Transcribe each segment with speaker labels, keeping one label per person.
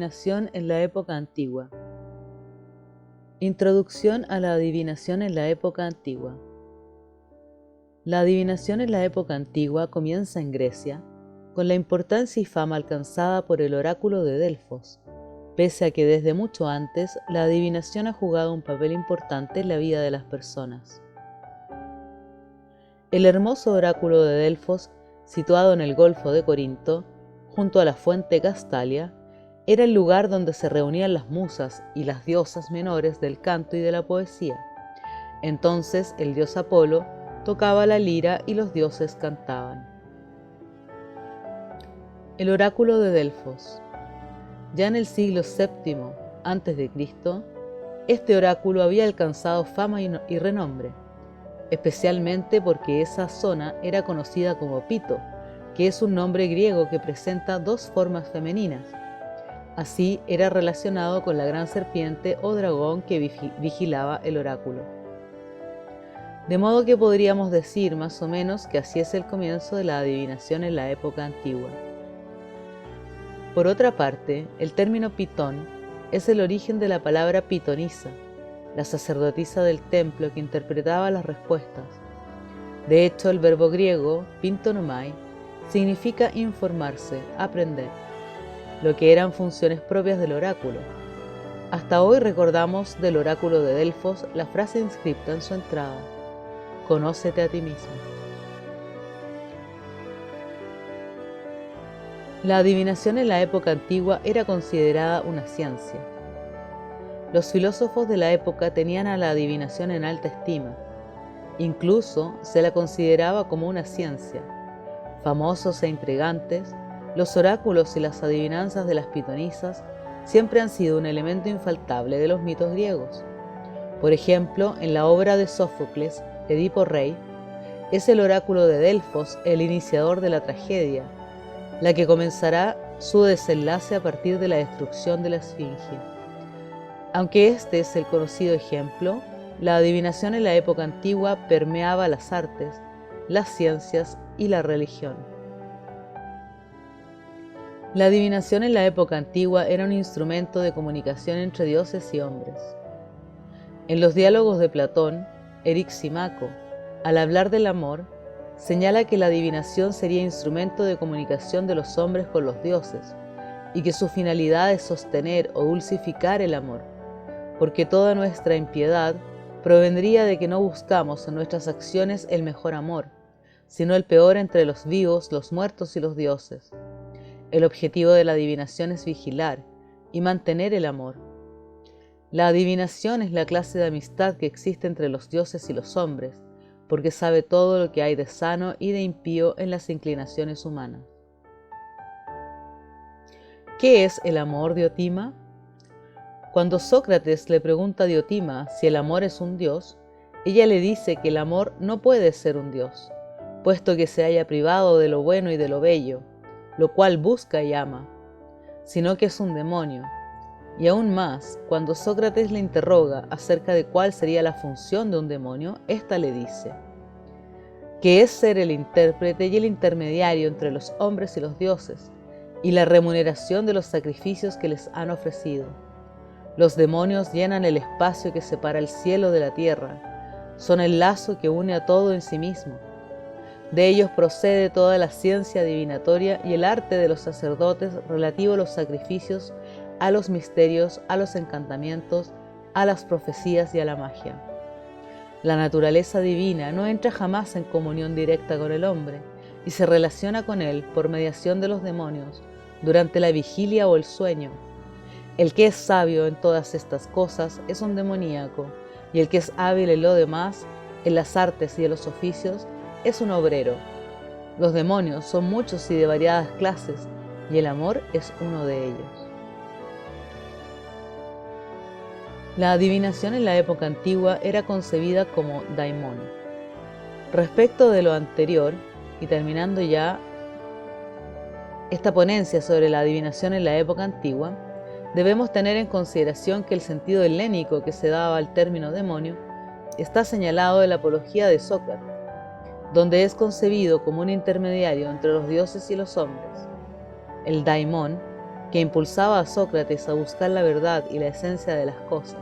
Speaker 1: adivinación en la época antigua. Introducción a la adivinación en la época antigua. La adivinación en la época antigua comienza en Grecia, con la importancia y fama alcanzada por el oráculo de Delfos, pese a que desde mucho antes la adivinación ha jugado un papel importante en la vida de las personas. El hermoso oráculo de Delfos, situado en el Golfo de Corinto, junto a la fuente Castalia, era el lugar donde se reunían las musas y las diosas menores del canto y de la poesía. Entonces el dios Apolo tocaba la lira y los dioses cantaban. El oráculo de Delfos. Ya en el siglo VII a.C., este oráculo había alcanzado fama y renombre, especialmente porque esa zona era conocida como Pito, que es un nombre griego que presenta dos formas femeninas. Así era relacionado con la gran serpiente o dragón que vigilaba el oráculo. De modo que podríamos decir más o menos que así es el comienzo de la adivinación en la época antigua. Por otra parte, el término pitón es el origen de la palabra pitonisa, la sacerdotisa del templo que interpretaba las respuestas. De hecho, el verbo griego pintonomai significa informarse, aprender, lo que eran funciones propias del oráculo. Hasta hoy recordamos del oráculo de Delfos la frase inscripta en su entrada: «Conócete a ti mismo». La adivinación en la época antigua era considerada una ciencia. Los filósofos de la época tenían a la adivinación en alta estima. Incluso se la consideraba como una ciencia. Famosos e intrigantes, los oráculos y las adivinanzas de las pitonisas siempre han sido un elemento infaltable de los mitos griegos. Por ejemplo, en la obra de Sófocles, Edipo Rey, es el oráculo de Delfos el iniciador de la tragedia, la que comenzará su desenlace a partir de la destrucción de la Esfinge. Aunque este es el conocido ejemplo, la adivinación en la época antigua permeaba las artes, las ciencias y la religión. La adivinación en la época antigua era un instrumento de comunicación entre dioses y hombres. En los diálogos de Platón, Eryxímaco, al hablar del amor, señala que la adivinación sería instrumento de comunicación de los hombres con los dioses, y que su finalidad es sostener o dulcificar el amor, porque toda nuestra impiedad provendría de que no buscamos en nuestras acciones el mejor amor, sino el peor entre los vivos, los muertos y los dioses. El objetivo de la adivinación es vigilar y mantener el amor. La adivinación es la clase de amistad que existe entre los dioses y los hombres, porque sabe todo lo que hay de sano y de impío en las inclinaciones humanas. ¿Qué es el amor, Diotima? Cuando Sócrates le pregunta a Diotima si el amor es un dios, ella le dice que el amor no puede ser un dios, puesto que se haya privado de lo bueno y de lo bello, lo cual busca y ama, sino que es un demonio. Y aún más, cuando Sócrates le interroga acerca de cuál sería la función de un demonio, ésta le dice que es ser el intérprete y el intermediario entre los hombres y los dioses, y la remuneración de los sacrificios que les han ofrecido. Los demonios llenan el espacio que separa el cielo de la tierra, son el lazo que une a todo en sí mismo. De ellos procede toda la ciencia adivinatoria y el arte de los sacerdotes relativo a los sacrificios, a los misterios, a los encantamientos, a las profecías y a la magia. La naturaleza divina no entra jamás en comunión directa con el hombre y se relaciona con él por mediación de los demonios durante la vigilia o el sueño. El que es sabio en todas estas cosas es un demoníaco, y el que es hábil en lo demás, en las artes y en los oficios, es un obrero. Los demonios son muchos y de variadas clases, y el amor es uno de ellos. La adivinación en la época antigua era concebida como daimon. Respecto de lo anterior, y terminando ya esta ponencia sobre la adivinación en la época antigua, debemos tener en consideración que el sentido helénico que se daba al término demonio está señalado en la Apología de Sócrates, donde es concebido como un intermediario entre los dioses y los hombres. El daimon que impulsaba a Sócrates a buscar la verdad y la esencia de las cosas.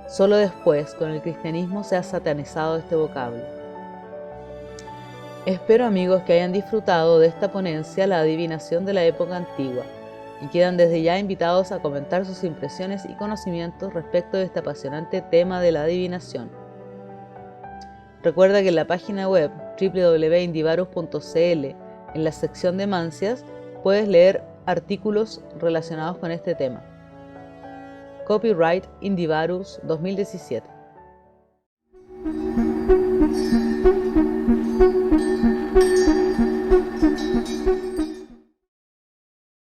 Speaker 1: Solo después, con el cristianismo, se ha satanizado este vocablo. Espero, amigos, que hayan disfrutado de esta ponencia La adivinación de la época antigua, y quedan desde ya invitados a comentar sus impresiones y conocimientos respecto de este apasionante tema de la adivinación. Recuerda que en la página web www.indivarus.cl, en la sección de Mancias, puedes leer artículos relacionados con este tema. Copyright Indivarus 2017.